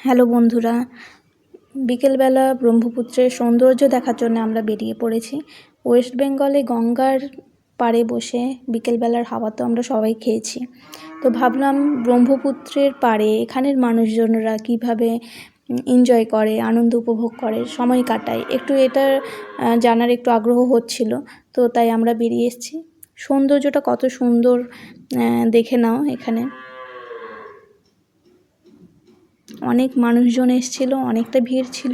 Hello বন্ধুরা, বিকেলবেলা ব্রহ্মপুত্রের সৌন্দর্য দেখার জন্য আমরা বেরিয়ে পড়েছি। ওয়েস্ট বেঙ্গলে গঙ্গার পাড়ে বসে বিকেলবেলার হাওয়া তো আমরা সবাই খেয়েছি। তো ভাবলাম ব্রহ্মপুত্রের পাড়ে এখানের মানুষজনরা কীভাবে এনজয় করে, আনন্দ উপভোগ করে, সময় কাটায়, একটু এটা জানার একটু আগ্রহ হচ্ছিল। তো তাই আমরা বেরিয়ে এসেছি। সৌন্দর্যটা কত সুন্দর দেখে নাও। এখানে অনেক মানুষজন এসেছিল, অনেকটা ভিড় ছিল।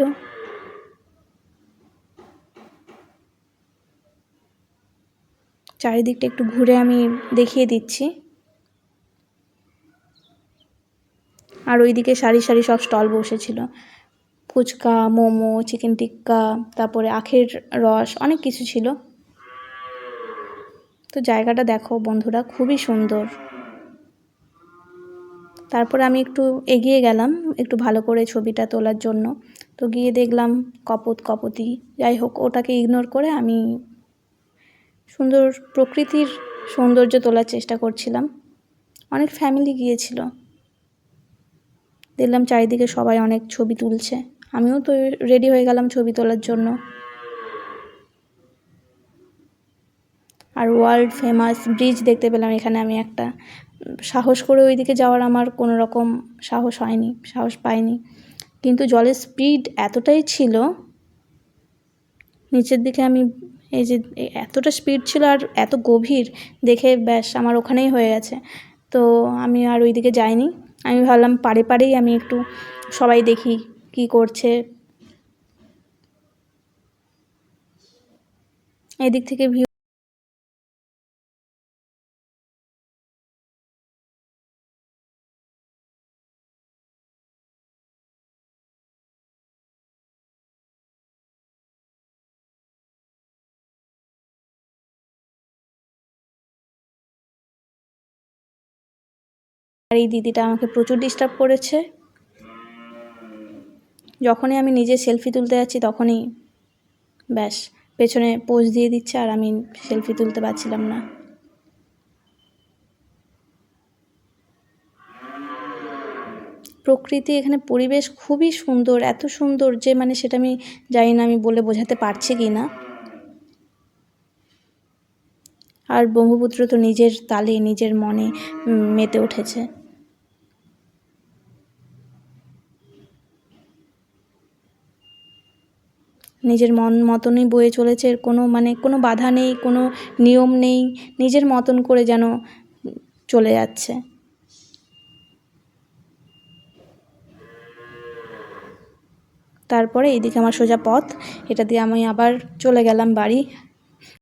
চারিদিকটা একটু ঘুরে আমি দেখিয়ে দিচ্ছি। আর ওইদিকে সারি সারি সব স্টল বসেছিল, ফুচকা, মোমো, চিকেন টিক্কা, তারপরে আখের রস, অনেক কিছু ছিল। তো জায়গাটা দেখো বন্ধুরা, খুবই সুন্দর। তারপরে আমি একটু এগিয়ে গেলাম একটু ভালো করে ছবিটা তোলার জন্য। তো গিয়ে দেখলাম কপোতি, যাই হোক ওটাকে ইগনোর করে আমি সুন্দর প্রকৃতির সৌন্দর্য তোলার চেষ্টা করছিলাম। অনেক ফ্যামিলি গিয়েছিল, দেখলাম চারিদিকে সবাই অনেক ছবি তুলছে, আমিও তো রেডি হয়ে গেলাম ছবি তোলার জন্য। আর ওয়ার্ল্ড ফেমাস ব্রিজ দেখতে পেলাম এখানে। আমি একটা সাহস করে ওইদিকে যাওয়ার আমার কোনো রকম সাহস পাইনি, কিন্তু জলের স্পিড এতটাই ছিল নিচের দিকে, আমি এই যে এতটা স্পিড ছিল আর এত গভীর দেখে ব্যাস আমার ওখানেই হয়ে গেছে। তো আমি আর ওইদিকে যাইনি। আমি ভাবলাম পাড়েই আমি একটু সবাই দেখি কি করছে। এদিক থেকে ভিউ আর এই দিদিটা আমাকে প্রচুর ডিস্টার্ব করেছে। যখনই আমি নিজে সেলফি তুলতে যাচ্ছি তখনই ব্যাস পেছনে পোজ দিয়ে দিচ্ছে আর আমি সেলফি তুলতে পারছিলাম না। প্রকৃতি, এখানে পরিবেশ খুবই সুন্দর, এত সুন্দর যে মানে সেটা আমি জানি না আমি বলে বোঝাতে পারছি কি না। আর ব্রহ্মপুত্র তো নিজের তালে নিজের মনে মেতে উঠেছে। নিজের মন মতনই বয়ে চলেছে, কোনো বাধা নেই, কোনো নিয়ম নেই, নিজের মতন করে যেন চলে যাচ্ছে। তারপরে এইদিকে আমার সোজা পথ, এটা দিয়ে আমি আবার চলে গেলাম বাড়ি।